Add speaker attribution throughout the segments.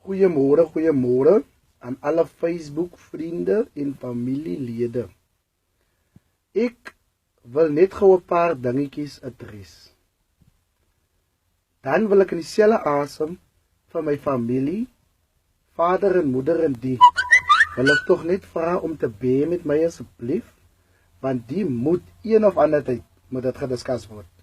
Speaker 1: Goeiemôre aan alle Facebook-vriende en familielede. Ek wil net gou 'n paar dingetjies adres. Dan wil ek in dieselfde asem van my familie, vader en moeder en die, wil ek tog net vra om te bê met my asseblief, want die moet een of ander tyd moet dit gediskus word.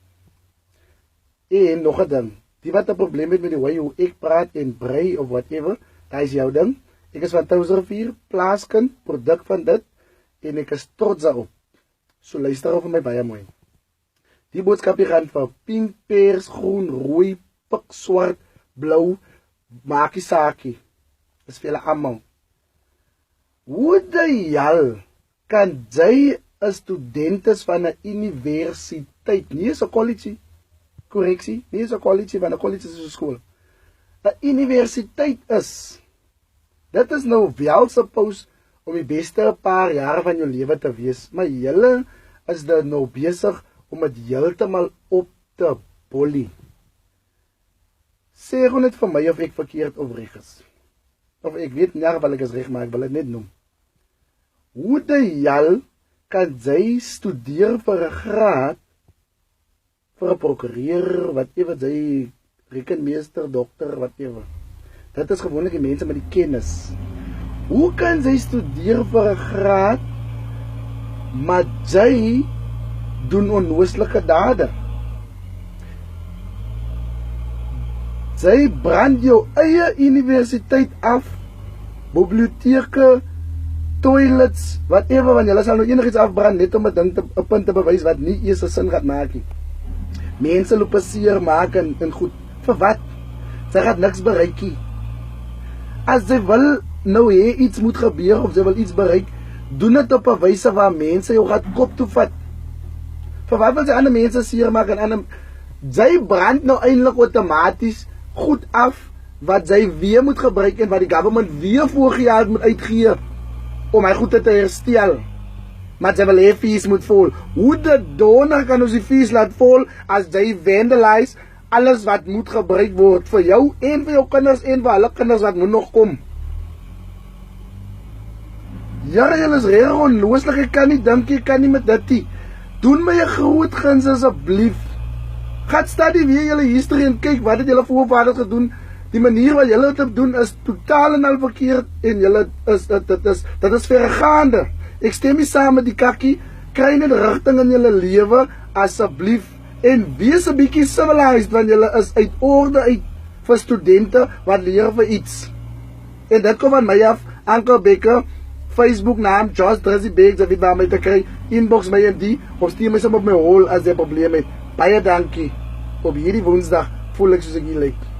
Speaker 1: En nog 'n ding, die wat 'n probleem het met die way hoe ek praat en brei of whatever, daai is jou ding. Ek is van Touwsrivier, plaaskind, produk van dit, en ek is trots daarop. So luister op my baie mooi. Die boodskap hier gaan vir pink, pers, groen, rooi, pik, swart, blou, maakie saakie. Dis vir julle almal. Hoe die hel kan jy 'n student is van 'n universiteit, nie is 'n college, korreksie, nie is 'n college, want 'n college is 'n skool. 'n Universiteit is, dit is nou wel suppose om die beste paar jare van jou lewe te wees, maar julle is daar nou besig om dit heeltemal op te bollie. Sê gewoon net vir my of ek verkeerd of reg is. Of ek weet nie wel ek is reg, maar ek wil dit net noem. Hoe die hel kan jy studeer vir 'n graad, vir 'n prokureur, whatever jy, rekenmeester, dokter, whatever. Dit is gewoonlik die mense met die kennis. Hoe kan jy studeer vir 'n graad, maar jy doen onnooslike dade? Jy brand jou eie universiteit af, biblioteke, toilets, whatever, want jy sal nou enigiets afbrand, net om 'n ding 'n punt te bewys wat nie eers 'n sin gaan maak nie. Mense loop seer maak en goed, vir wat? Sy gaan niks bereik nie. As jy wil nou hê iets moet gebeur of jy wil iets bereik, doen dit op 'n wyse waar mense jou gaan kop toe vat. Vir wat wil jy ander mense seer maak en ander, jy brand nou eintlik outomaties goed af wat jy weer moet gebruik en wat die government weer voorgehad moet uitgee om hy goed te herstel. Maar jy wil hê fees moet vol. Hoe die donor kan ons die fees laat vol as jy vandalize alles wat moet gebruik word vir jou en vir jou kinders en vir hulle kinders wat moet nog kom? Ja, jy is reg onlooslik, ek kan nie dink, ek kan nie met dit nie. Doen my 'n groot guns asseblief. Gaan studie weer julle history en kyk wat het julle voorvaders gedoen. Die manier wat julle dit doen is totaal en al verkeerd en julle dit is verregaande. Ek stem nie saam met die kakkie. Kry net rigting in julle lewe asseblief en wees 'n bietjie civilized, want julle is uit orde uit vir studente wat leer vir iets. En dit kom van my af, Ankel Becker, Facebook naam Josh Drizzy Beggs, as jy by my te kry, inbox my en die, of stuur my som op my hol as jy 'n probleem het. Baie dankie. Op hierdie Woensdag voel ek soos ek hier lyk.